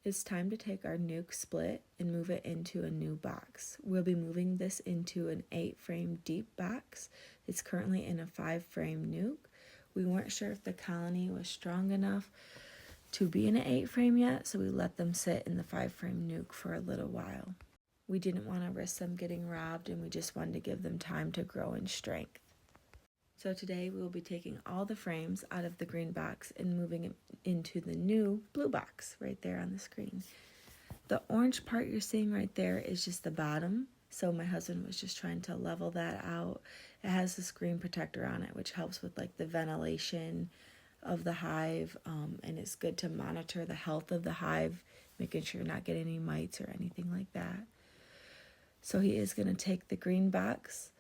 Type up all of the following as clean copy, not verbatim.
It's time to take our nuke split and move it into a new box. We'll be moving this into an 8-frame deep box. It's currently in a 5-frame nuke. We weren't sure if the colony was strong enough to be in an 8-frame yet, so we let them sit in the 5-frame nuke for a little while. We didn't want to risk them getting robbed, and we just wanted to give them time to grow in strength. So today we will be taking all the frames out of the green box and moving it into the new blue box right there on the screen. The orange part you're seeing right there is just the bottom. So my husband was just trying to level that out. It has a screen protector on it, which helps with like the ventilation of the hive, and it's good to monitor the health of the hive, making sure you're not getting any mites or anything like that. So he is going to take the green box,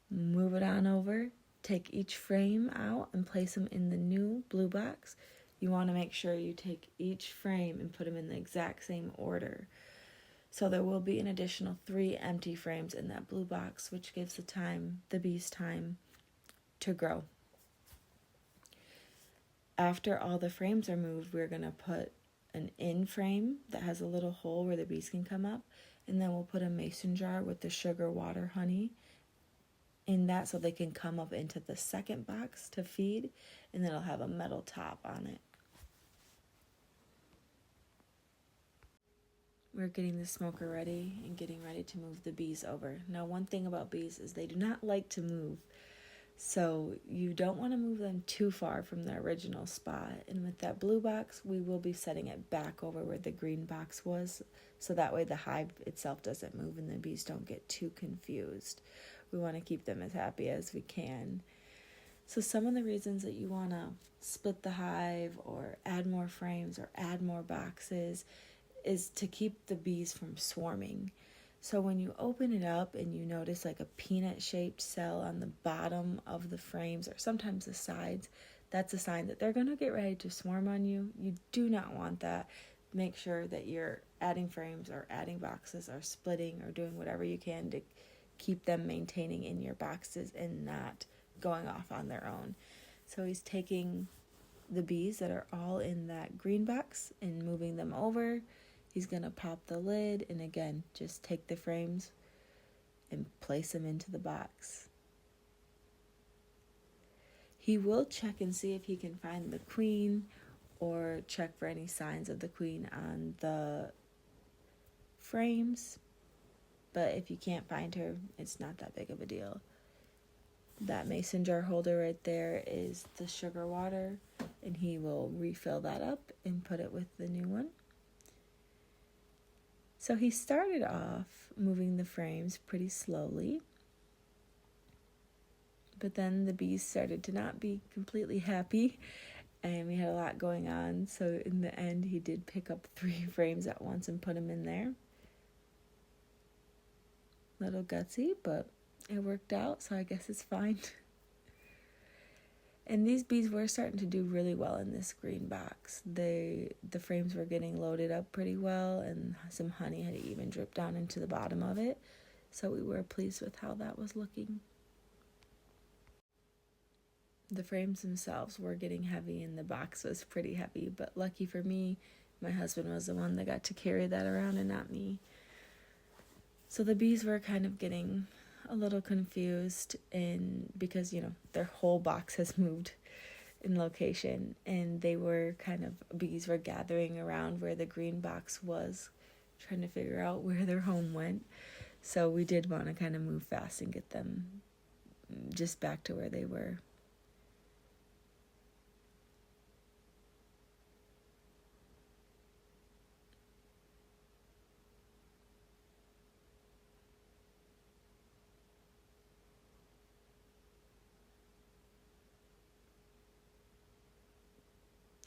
move it on over, take each frame out and place them in the new blue box. You want to make sure you take each frame and put them in the exact same order. So there will be an additional 3 empty frames in that blue box, which gives the bees time to grow. After all the frames are moved, we're going to put an in frame that has a little hole where the bees can come up, and then we'll put a mason jar with the sugar, water, honey in that so they can come up into the second box to feed, and then it'll have a metal top on it. We're getting the smoker ready and getting ready to move the bees over. Now, one thing about bees is they do not like to move, so you don't want to move them too far from the original spot. And with that blue box, we will be setting it back over where the green box was, so that way the hive itself doesn't move and the bees don't get too confused. We want to keep them as happy as we can. So some of the reasons that you want to split the hive or add more frames or add more boxes is to keep the bees from swarming. So when you open it up and you notice like a peanut-shaped cell on the bottom of the frames or sometimes the sides, that's a sign that they're going to get ready to swarm on you. You do not want that. Make sure that you're adding frames or adding boxes or splitting or doing whatever you can to keep them maintaining in your boxes and not going off on their own. So he's taking the bees that are all in that green box and moving them over. He's going to pop the lid and again, just take the frames and place them into the box. He will check and see if he can find the queen or check for any signs of the queen on the frames. But if you can't find her, it's not that big of a deal. That mason jar holder right there is the sugar water, and he will refill that up and put it with the new one. So he started off moving the frames pretty slowly, but then the bees started to not be completely happy, and we had a lot going on. So in the end, he did pick up 3 frames at once and put them in there. Little gutsy, but it worked out, so I guess it's fine. And these bees were starting to do really well in this green box. The frames were getting loaded up pretty well, and some honey had even dripped down into the bottom of it. So we were pleased with how that was looking. The frames themselves were getting heavy, and the box was pretty heavy. But lucky for me, my husband was the one that got to carry that around and not me. So the bees were kind of getting a little confused because, their whole box has moved in location, and bees were gathering around where the green box was, trying to figure out where their home went. So we did want to kind of move fast and get them just back to where they were.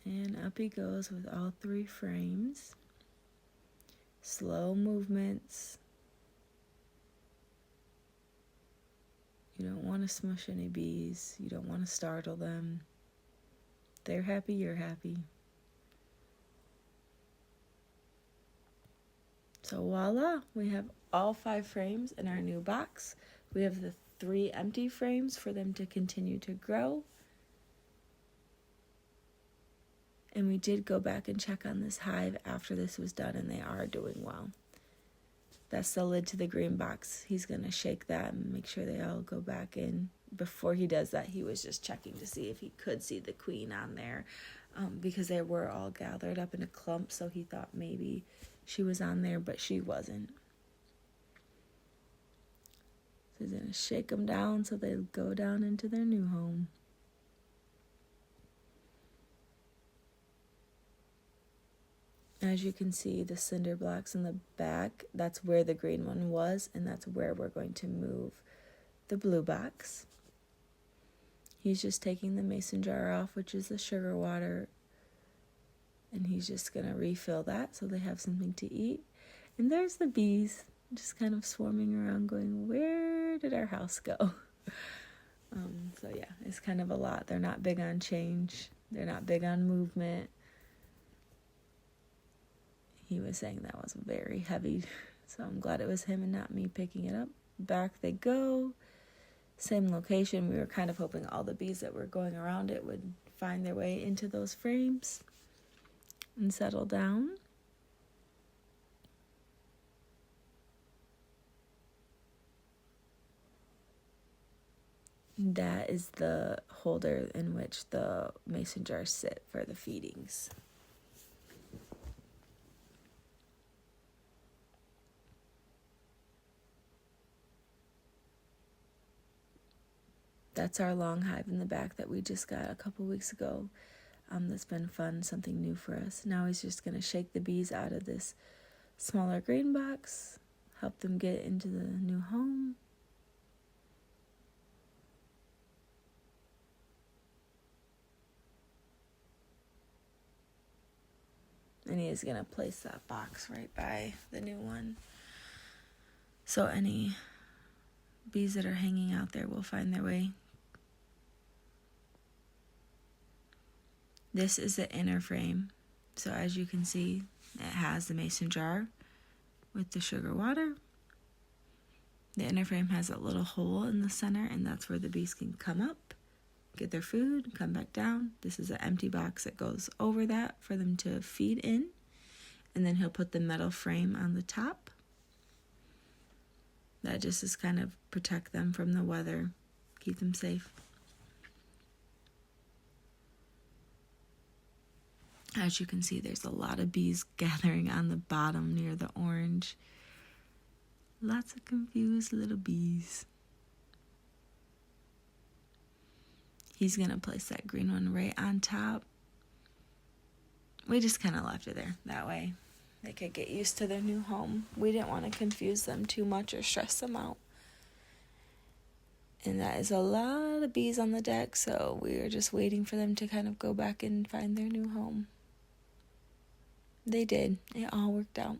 And up he goes with all 3 frames. Slow movements. You don't want to smush any bees. You don't want to startle them. They're happy, you're happy. So voila, we have all 5 frames in our new box. We have the 3 empty frames for them to continue to grow. And we did go back and check on this hive after this was done, and they are doing well. That's the lid to the green box. He's going to shake that and make sure they all go back in. Before he does that, he was just checking to see if he could see the queen on there, because they were all gathered up in a clump, so he thought maybe she was on there, but she wasn't. So he's going to shake them down so they go down into their new home. As you can see, the cinder blocks in the back, that's where the green one was, and that's where we're going to move the blue box. He's just taking the mason jar off, which is the sugar water, and he's just going to refill that so they have something to eat. And there's the bees just kind of swarming around going, where did our house go? So yeah, it's kind of a lot. They're not big on change. They're not big on movement. He was saying that was very heavy, so I'm glad it was him and not me picking it up. Back they go. Same location. We were kind of hoping all the bees that were going around it would find their way into those frames and settle down. That is the holder in which the mason jars sit for the feedings. That's our long hive in the back that we just got a couple weeks ago. That's been fun, something new for us. Now he's just going to shake the bees out of this smaller green box, help them get into the new home. And he is going to place that box right by the new one. So any bees that are hanging out there will find their way. This is the inner frame. So as you can see, it has the mason jar with the sugar water. The inner frame has a little hole in the center, and that's where the bees can come up, get their food, come back down. This is an empty box that goes over that for them to feed in. And then he'll put the metal frame on the top. That just is kind of protect them from the weather, keep them safe. As you can see, there's a lot of bees gathering on the bottom near the orange. Lots of confused little bees. He's going to place that green one right on top. We just kind of left it there. That way they could get used to their new home. We didn't want to confuse them too much or stress them out. And that is a lot of bees on the deck, so we were just waiting for them to kind of go back and find their new home. They did. It all worked out.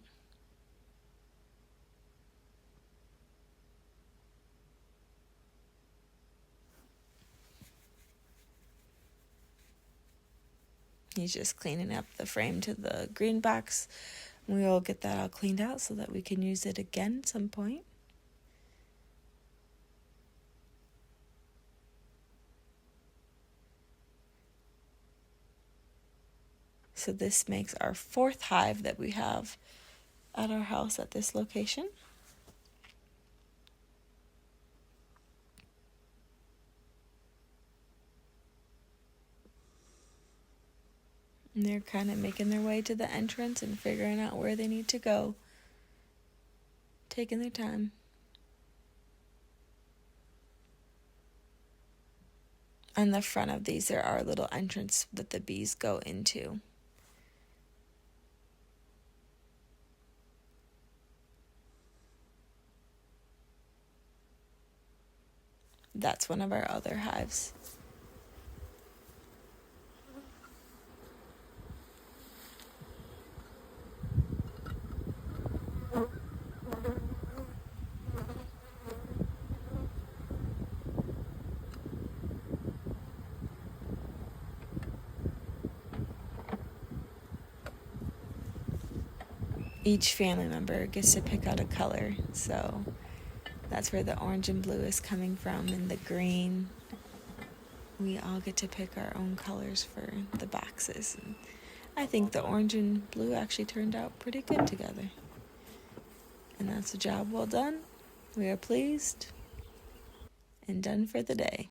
He's just cleaning up the frame to the green box. We will get that all cleaned out so that we can use it again at some point. So this makes our 4th hive that we have at our house at this location. And they're kind of making their way to the entrance and figuring out where they need to go. Taking their time. On the front of these, there are little entrance that the bees go into. That's one of our other hives. Each family member gets to pick out a color, so that's where the orange and blue is coming from, and the green. We all get to pick our own colors for the boxes. I think the orange and blue actually turned out pretty good together. And that's a job well done. We are pleased and done for the day.